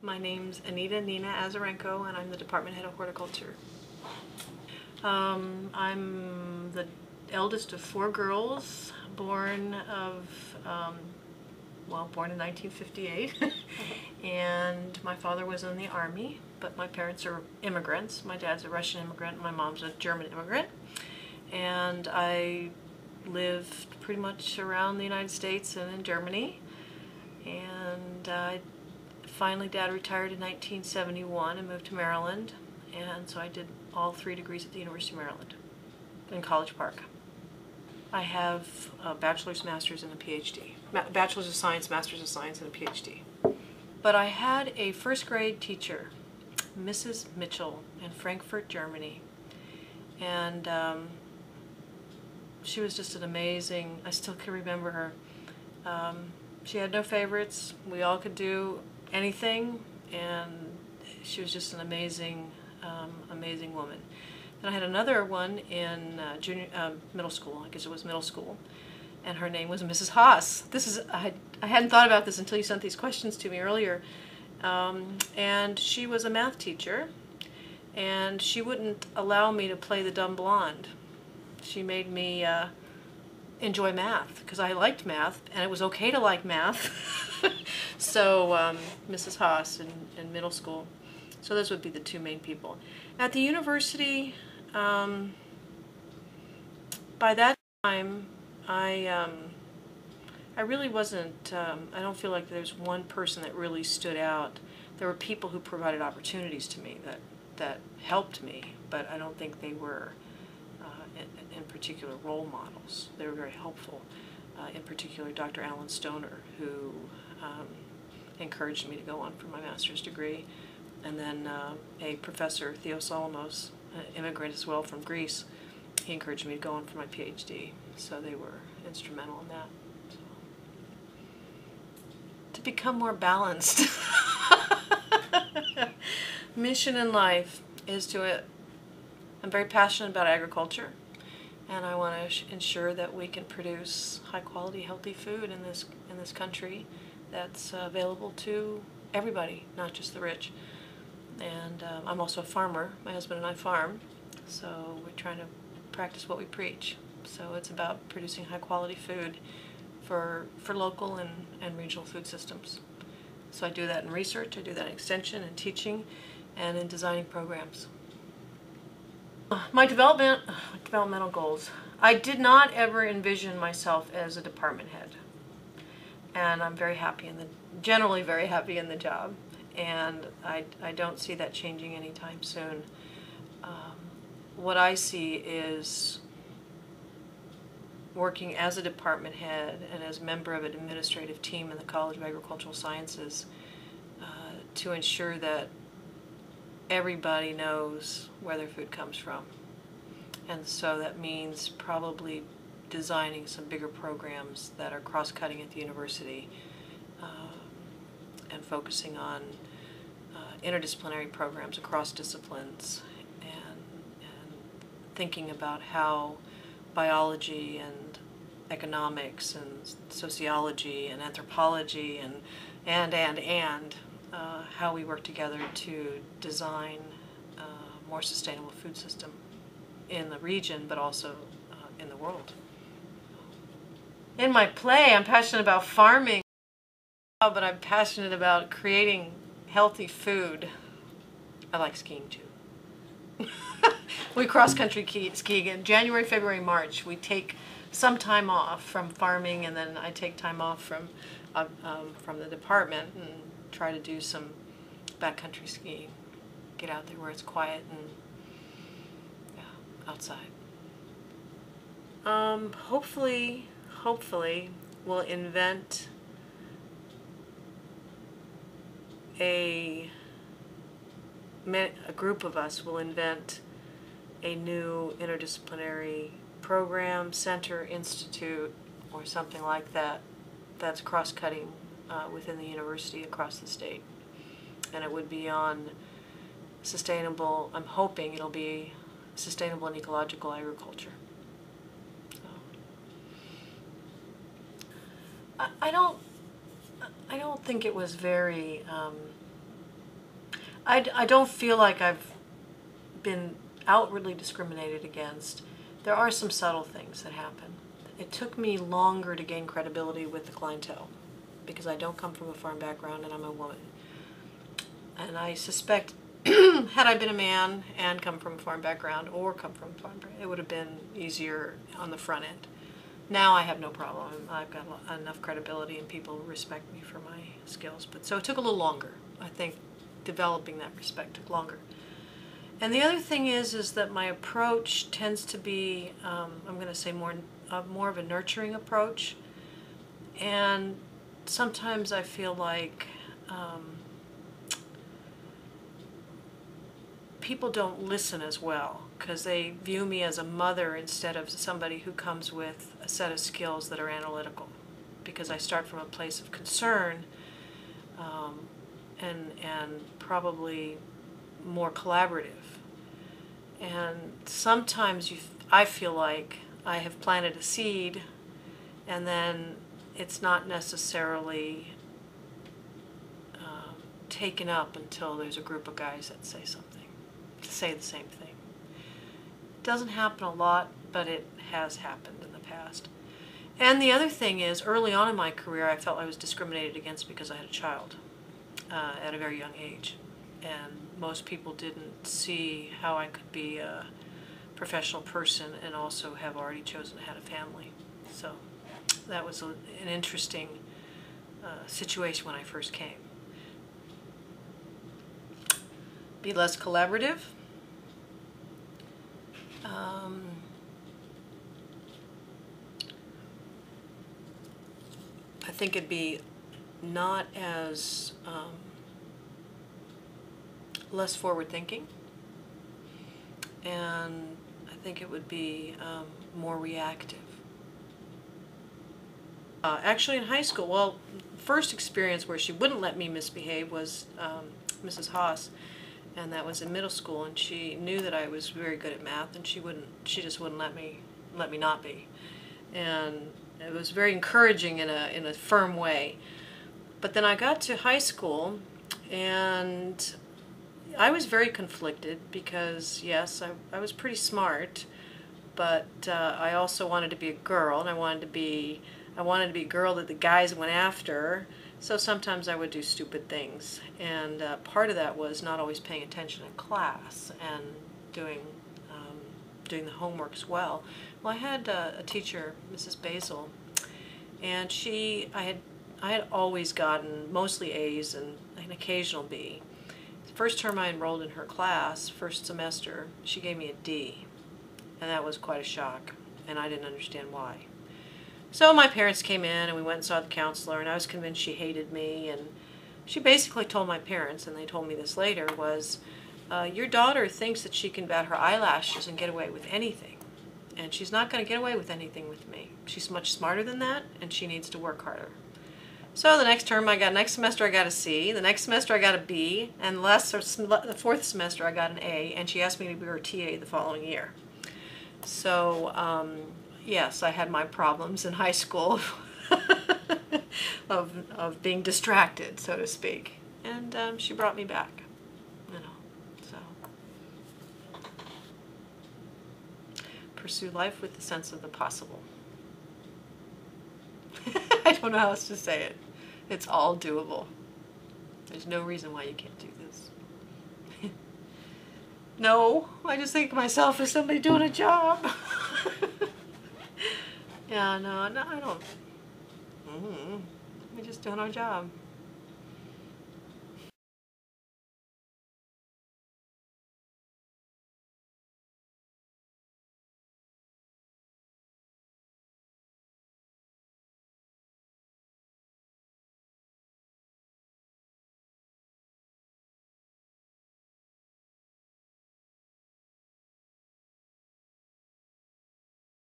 My name's Anita Azarenko, and I'm the department head of horticulture. I'm the eldest of 4 girls, born in 1958, and my father was in the Army, but my parents are immigrants. My dad's a Russian immigrant, my mom's a German immigrant, and I lived pretty much around the United States and in Germany, and finally Dad retired in 1971 and moved to Maryland, and so I did all 3 degrees at the University of Maryland in College Park. I have a bachelor's, master's, and a PhD. Bachelor's of Science, Master's of Science, and a PhD. But I had a first grade teacher, Mrs. Mitchell, in Frankfurt, Germany, and she was just an amazing, I still can remember her. She had no favorites. We all could do anything, and she was just an amazing, amazing woman. Then I had another one in middle school, I guess it was middle school, and her name was Mrs. Haas. I hadn't thought about this until you sent these questions to me earlier. And she was a math teacher, and she wouldn't allow me to play the dumb blonde. She made me enjoy math, because I liked math, and it was okay to like math. So Mrs. Haas in middle school. So those would be the 2 main people. At the university, by that time, I really wasn't, I don't feel like there's one person that really stood out. There were people who provided opportunities to me that helped me, but I don't think they were in particular role models. They were very helpful. In particular, Dr. Alan Stoner, who encouraged me to go on for my master's degree, and then a professor, Theo Solomos, an immigrant as well from Greece, he encouraged me to go on for my PhD. So they were instrumental in that. So, to become more balanced. Mission in life is to, I'm very passionate about agriculture, and I want to ensure that we can produce high quality, healthy food in this country that's available to everybody, not just the rich. And I'm also a farmer. My husband and I farm, so we're trying to practice what we preach. So it's about producing high quality food for local and regional food systems. So I do that in research, I do that in extension and teaching, and in designing programs. My developmental goals. I did not ever envision myself as a department head, and I'm generally very happy in the job, and I don't see that changing anytime soon. What I see is working as a department head and as a member of an administrative team in the College of Agricultural Sciences to ensure that everybody knows where their food comes from. And so that means probably designing some bigger programs that are cross-cutting at the university and focusing on interdisciplinary programs across disciplines, and thinking about how biology and economics and sociology and anthropology and how we work together to design a more sustainable food system in the region, but also in the world. In my play, I'm passionate about farming, but I'm passionate about creating healthy food. I like skiing too. We cross-country ski in January, February, March. We take some time off from farming, and then I take time off from the department and try to do some backcountry skiing. Get out there where it's quiet and outside. Hopefully we'll invent a group of us will invent a new interdisciplinary program, center, institute, or something like that that's cross-cutting within the university across the state. And it would be on sustainable, I'm hoping it'll be sustainable and ecological agriculture. So, I don't think it was very I don't feel like I've been outwardly discriminated against. There are some subtle things that happen. It took me longer to gain credibility with the clientele because I don't come from a farm background and I'm a woman. And I suspect had I been a man and come from a farm background or come from a farm background, it would have been easier on the front end. Now I have no problem. I've got enough credibility and people respect me for my skills. But so it took a little longer. I think developing that respect took longer. And the other thing is that my approach tends to be, I'm going to say more of a nurturing approach. And sometimes I feel like people don't listen as well because they view me as a mother instead of somebody who comes with a set of skills that are analytical, because I start from a place of concern and probably more collaborative. And sometimes I feel like I have planted a seed and then it's not necessarily taken up until there's a group of guys that say the same thing. It doesn't happen a lot, but it has happened in the past. And the other thing is, early on in my career, I felt I was discriminated against because I had a child at a very young age. And most people didn't see how I could be a professional person and also have already chosen to have a family. So that was an interesting situation when I first came. Be less collaborative. I think it'd be not as less forward thinking, and I think it would be more reactive. Actually in high school, well, first experience where she wouldn't let me misbehave was Mrs. Haas, and that was in middle school, and she knew that I was very good at math, and she just wouldn't let me not be. And it was very encouraging in a firm way. But then I got to high school, and I was very conflicted because, yes, I was pretty smart, but I also wanted to be a girl, and I wanted to be a girl that the guys went after. So sometimes I would do stupid things, and part of that was not always paying attention in class and doing the homework as well. Well, I had a teacher, Mrs. Basil, and I had always gotten mostly A's and an occasional B. The first term I enrolled in her class, first semester, she gave me a D, and that was quite a shock, and I didn't understand why. So my parents came in and we went and saw the counselor, and I was convinced she hated me, and she basically told my parents, and they told me this later, was, your daughter thinks that she can bat her eyelashes and get away with anything, and she's not going to get away with anything with me. She's much smarter than that, and she needs to work harder. So the next semester I got a C, the next semester I got a B, and the fourth semester I got an A, and she asked me to be her TA the following year. So, yes, I had my problems in high school of being distracted, so to speak. And she brought me back, you know, so. Pursue life with the sense of the possible. I don't know how else to say it. It's all doable. There's no reason why you can't do this. No, I just think of myself as somebody doing a job. Yeah, no, I don't. We're just doing our job.